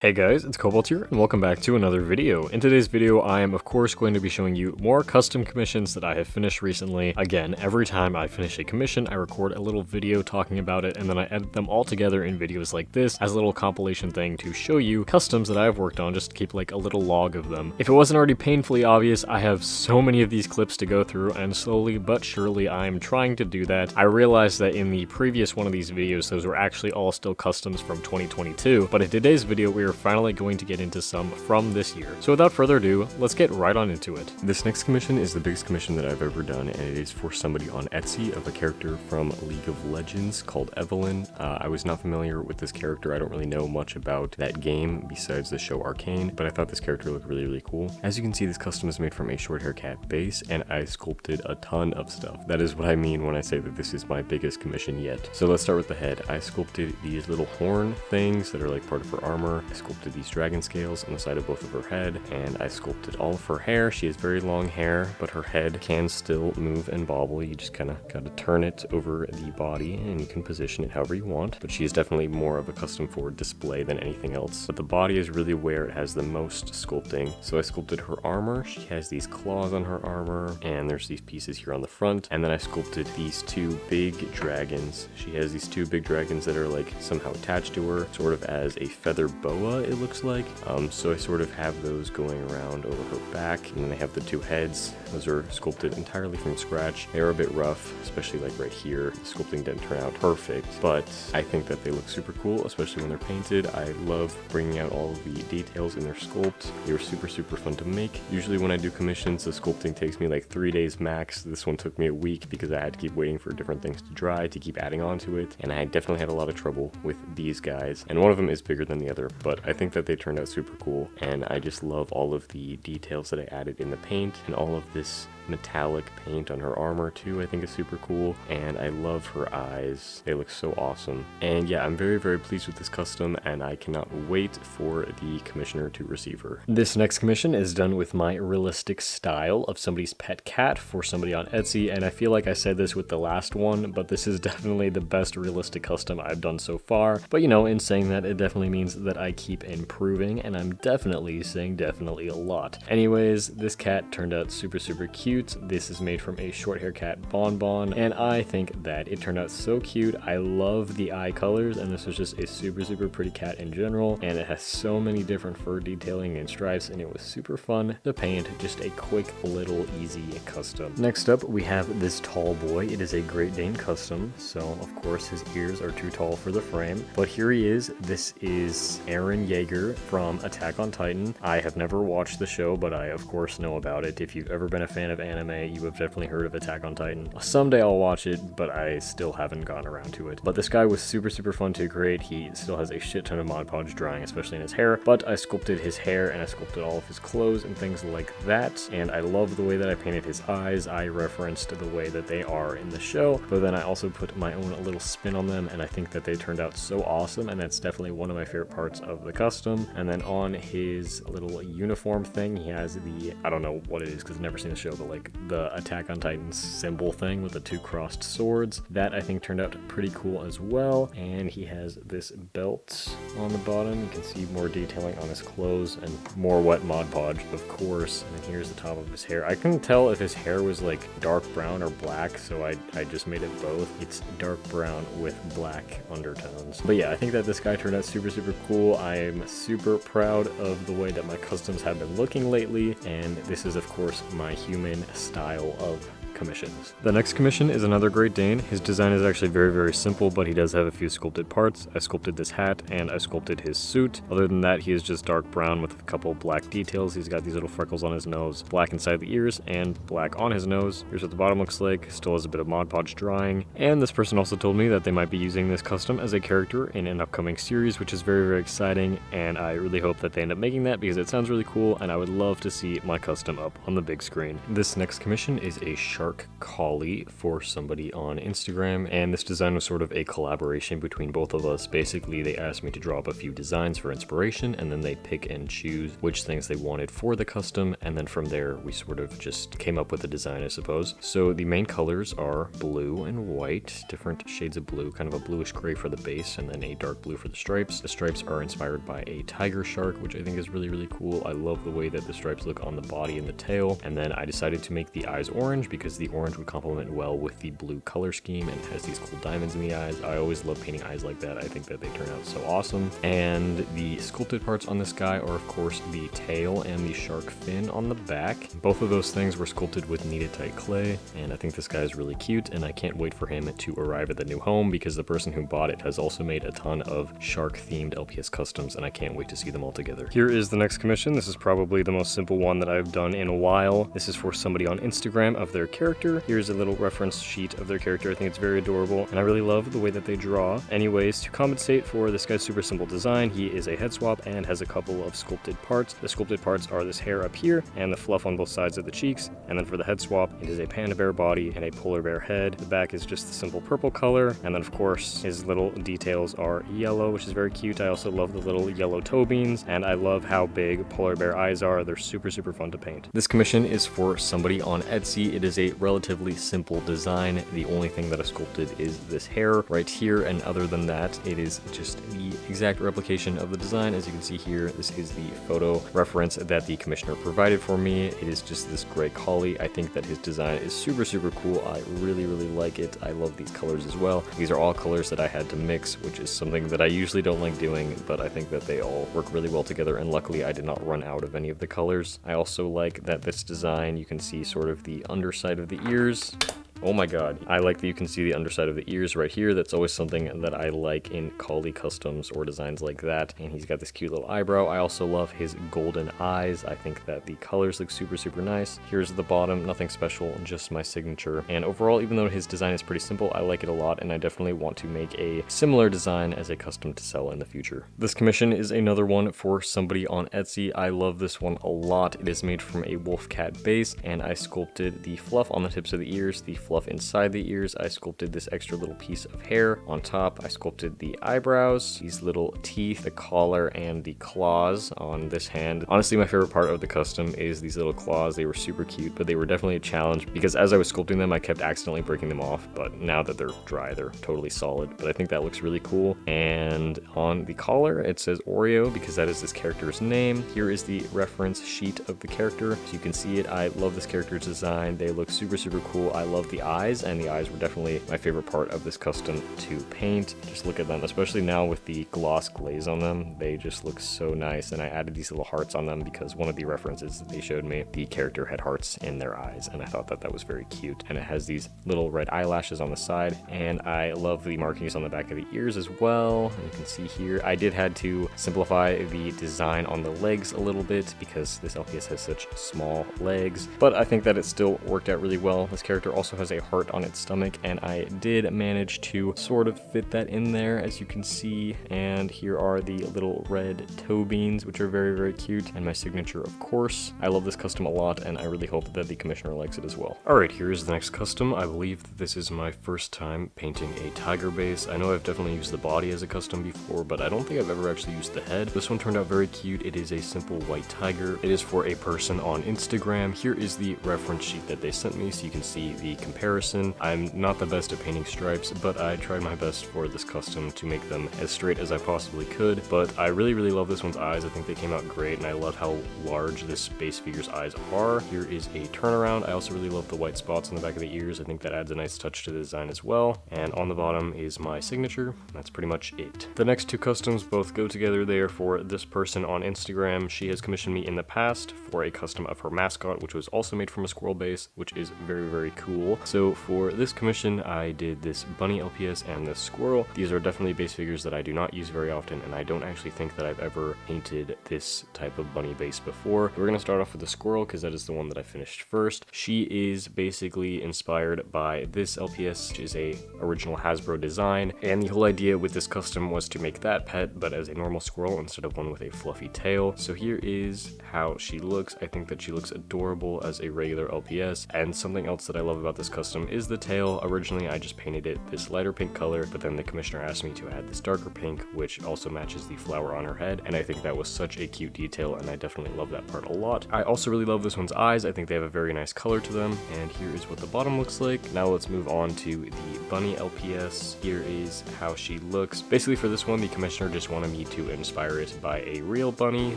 Hey guys, it's Cobalt here, and welcome back to another video. In today's video, I am of course going to be showing you more custom commissions that I have finished recently. Again, every time I finish a commission, I record a little video talking about it, and then I edit them all together in videos like this as a little compilation thing to show you customs that I've worked on, just to keep like a little log of them. If it wasn't already painfully obvious, I have so many of these clips to go through, and slowly but surely I am trying to do that. I realized that in the previous one of these videos, those were actually all still customs from 2022, but in today's video, we are finally going to get into some from this year. So without further ado, let's get right on into it. This next commission is the biggest commission that I've ever done, and it is for somebody on Etsy of a character from League of Legends called Evelyn. I was not familiar with this character. I don't really know much about that game besides the show Arcane, but I thought this character looked really cool. As you can see, this custom is made from a short hair cat base, and I sculpted a ton of stuff. That is what I mean when I say that this is my biggest commission yet. So let's start with the head. I sculpted these little horn things that are like part of her armor. I sculpted these dragon scales on the side of both of her head, and I sculpted all of her hair. She has very long hair, but her head can still move and bobble. You just kind of gotta turn it over the body, and you can position it however you want, but she is definitely more of a custom for display than anything else. But the body is really where it has the most sculpting. So I sculpted her armor. She has these claws on her armor, and there's these pieces here on the front, and then I sculpted these two big dragons. She has these two big dragons that are like somehow attached to her, sort of as a feather boa, it looks like. So I sort of have those going around over her back, and then they have the two heads. Those are sculpted entirely from scratch. They are a bit rough, especially like right here. The sculpting didn't turn out perfect, but I think that they look super cool, especially when they're painted. I love bringing out all of the details in their sculpt. They were super fun to make. Usually when I do commissions, the sculpting takes me like 3 days max. This one took me a week because I had to keep waiting for different things to dry to keep adding on to it, and I definitely had a lot of trouble with these guys, and one of them is bigger than the other, but I think that they turned out super cool, and I just love all of the details that I added in the paint, and all of this metallic paint on her armor too, I think is super cool, and I love her eyes. They look so awesome. And yeah, I'm very pleased with this custom, and I cannot wait for the commissioner to receive her. This next commission is done with my realistic style of somebody's pet cat for somebody on Etsy, and I feel like I said this with the last one, but this is definitely the best realistic custom I've done so far. But you know, in saying that, it definitely means that I keep improving, and I'm definitely saying definitely a lot. Anyways, this cat turned out super cute. This is made from a short hair cat bonbon, and I think that it turned out so cute. I love the eye colors, and this was just a super pretty cat in general, and it has so many different fur detailing and stripes, and it was super fun to paint. Just a quick little easy custom. Next up, we have this tall boy. It is a Great Dane custom, so of course his ears are too tall for the frame, but here he is. This is Eren Yeager from Attack on Titan. I have never watched the show, but I of course know about it. If you've ever been a fan of anime, you have definitely heard of Attack on Titan. Someday I'll watch it, but I still haven't gotten around to it. But this guy was super fun to create. He still has a shit ton of Mod Podge drying, especially in his hair, but I sculpted his hair, and I sculpted all of his clothes and things like that, and I love the way that I painted his eyes. I referenced the way that they are in the show, but then I also put my own little spin on them, and I think that they turned out so awesome, and that's definitely one of my favorite parts of the custom. And then on his little uniform thing, he has the, I don't know what it is because I've never seen the show, but like the Attack on Titan symbol thing with the two crossed swords. That I think turned out pretty cool as well. And he has this belt on the bottom. You can see more detailing on his clothes and more wet Mod Podge, of course. And then here's the top of his hair. I couldn't tell if his hair was like dark brown or black, so I just made it both. It's dark brown with black undertones. But yeah, I think that this guy turned out super cool. I'm super proud of the way that my customs have been looking lately, and this is of course my human style of commissions. The next commission is another Great Dane. His design is actually very simple, but he does have a few sculpted parts. I sculpted this hat, and I sculpted his suit. Other than that, he is just dark brown with a couple black details. He's got these little freckles on his nose, black inside the ears, and black on his nose. Here's what the bottom looks like. Still has a bit of Mod Podge drying. And this person also told me that they might be using this custom as a character in an upcoming series, which is very exciting, and I really hope that they end up making that because it sounds really cool, and I would love to see my custom up on the big screen. This next commission is a shark shark collie for somebody on Instagram, and this design was sort of a collaboration between both of us. Basically, they asked me to draw up a few designs for inspiration, and then they pick and choose which things they wanted for the custom, and then from there we sort of just came up with a design, I suppose. So the main colors are blue and white, different shades of blue, kind of a bluish gray for the base, and then a dark blue for the stripes. The stripes are inspired by a tiger shark, which I think is really, really cool. I love the way that the stripes look on the body and the tail. And then I decided to make the eyes orange because the orange would complement well with the blue color scheme, and it has these cool diamonds in the eyes. I always love painting eyes like that. I think that they turn out so awesome. And the sculpted parts on this guy are of course the tail and the shark fin on the back. Both of those things were sculpted with kneaded tight clay, and I think this guy is really cute, and I can't wait for him to arrive at the new home because the person who bought it has also made a ton of shark themed LPS customs, and I can't wait to see them all together. Here is the next commission. This is probably the most simple one that I've done in a while. This is for somebody on Instagram of their character. Here's a little reference sheet of their character. I think it's very adorable, and I really love the way that they draw. Anyways, to compensate for this guy's super simple design, he is a head swap and has a couple of sculpted parts. The sculpted parts are this hair up here and the fluff on both sides of the cheeks, and then for the head swap, it is a panda bear body and a polar bear head. The back is just the simple purple color, and then of course his little details are yellow, which is very cute. I also love the little yellow toe beans, and I love how big polar bear eyes are. They're super, super fun to paint. This commission is for somebody on Etsy. It is a relatively simple design. The only thing that I sculpted is this hair right here, and other than that, it is just the exact replication of the design. As you can see here, this is the photo reference that the commissioner provided for me. It is just this gray collie. I think that his design is super, super cool. I really, really like it. I love these colors as well. These are all colors that I had to mix, which is something that I usually don't like doing, but I think that they all work really well together, and luckily I did not run out of any of the colors. I also like that this design, you can see sort of the underside of the ears. Oh my god. I like that you can see the underside of the ears right here. That's always something that I like in collie customs or designs like that. And he's got this cute little eyebrow. I also love his golden eyes. I think that the colors look super, super nice. Here's the bottom, nothing special, just my signature. And overall, even though his design is pretty simple, I like it a lot, and I definitely want to make a similar design as a custom to sell in the future. This commission is another one for somebody on Etsy. I love this one a lot. It is made from a wolf cat base, and I sculpted the fluff on the tips of the ears, the fluff inside the ears. I sculpted this extra little piece of hair on top. I sculpted the eyebrows, these little teeth, the collar, and the claws on this hand. Honestly, my favorite part of the custom is these little claws. They were super cute, but they were definitely a challenge because as I was sculpting them, I kept accidentally breaking them off, but now that they're dry, they're totally solid. But I think that looks really cool. And on the collar, it says Oreo because that is this character's name. Here is the reference sheet of the character, so you can see it. I love this character's design. They look super, super cool. I love the eyes, and the eyes were definitely my favorite part of this custom to paint. Just look at them, especially now with the gloss glaze on them. They just look so nice, and I added these little hearts on them because one of the references that they showed me, the character had hearts in their eyes, and I thought that that was very cute. And it has these little red eyelashes on the side, and I love the markings on the back of the ears as well. And you can see here, I did had to simplify the design on the legs a little bit because this LPS has such small legs, but I think that it still worked out really well. This character also has a heart on its stomach, and I did manage to sort of fit that in there, as you can see. And here are the little red toe beans, which are very, very cute, and my signature, of course. I love this custom a lot, and I really hope that the commissioner likes it as well. Alright, here's the next custom. I believe that this is my first time painting a tiger base. I know I've definitely used the body as a custom before, but I don't think I've ever actually used the head. This one turned out very cute. It is a simple white tiger. It is for a person on Instagram. Here is the reference sheet that they sent me, so you can see the comparison. I'm not the best at painting stripes, but I tried my best for this custom to make them as straight as I possibly could. But I really, really love this one's eyes. I think they came out great, and I love how large this base figure's eyes are. Here is a turnaround. I also really love the white spots on the back of the ears. I think that adds a nice touch to the design as well. And on the bottom is my signature. That's pretty much it. The next two customs both go together. They are for this person on Instagram. She has commissioned me in the past for a custom of her mascot, which was also made from a squirrel base, which is very, very cool. So for this commission, I did this bunny LPS and this squirrel. These are definitely base figures that I do not use very often, and I don't actually think that I've ever painted this type of bunny base before. We're going to start off with the squirrel because that is the one that I finished first. She is basically inspired by this LPS, which is a original Hasbro design, and the whole idea with this custom was to make that pet but as a normal squirrel instead of one with a fluffy tail. So here is how she looks. I think that she looks adorable as a regular LPS, and something else that I love about this custom is the tail. Originally I just painted it this lighter pink color, but then the commissioner asked me to add this darker pink, which also matches the flower on her head, and I think that was such a cute detail, and I definitely love that part a lot. I also really love this one's eyes. I think they have a very nice color to them, and here is what the bottom looks like. Now let's move on to the bunny LPS. Here is how she looks. Basically for this one, the commissioner just wanted me to inspire it by a real bunny,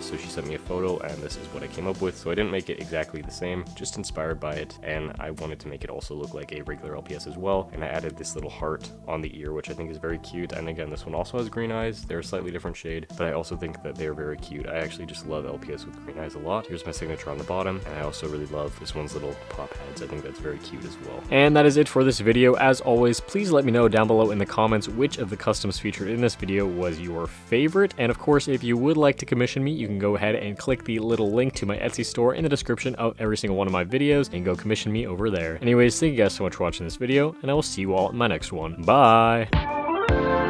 so she sent me a photo, and this is what I came up with. So I didn't make it exactly the same, just inspired by it, and I wanted to make it also look like a regular LPS as well, and I added this little heart on the ear, which I think is very cute. And again, this one also has green eyes. They're a slightly different shade, but I also think that they're very cute. I actually just love LPS with green eyes a lot. Here's my signature on the bottom, and I also really love this one's little pop heads. I think that's very cute as well. And that is it for this video. As always, please let me know down below in the comments which of the customs featured in this video was your favorite, and of course, if you would like to commission me, you can go ahead and click the little link to my Etsy store in the description of every single one of my videos and go commission me over there. Anyways, thank you guys so much for watching this video, and I will see you all in my next one. Bye!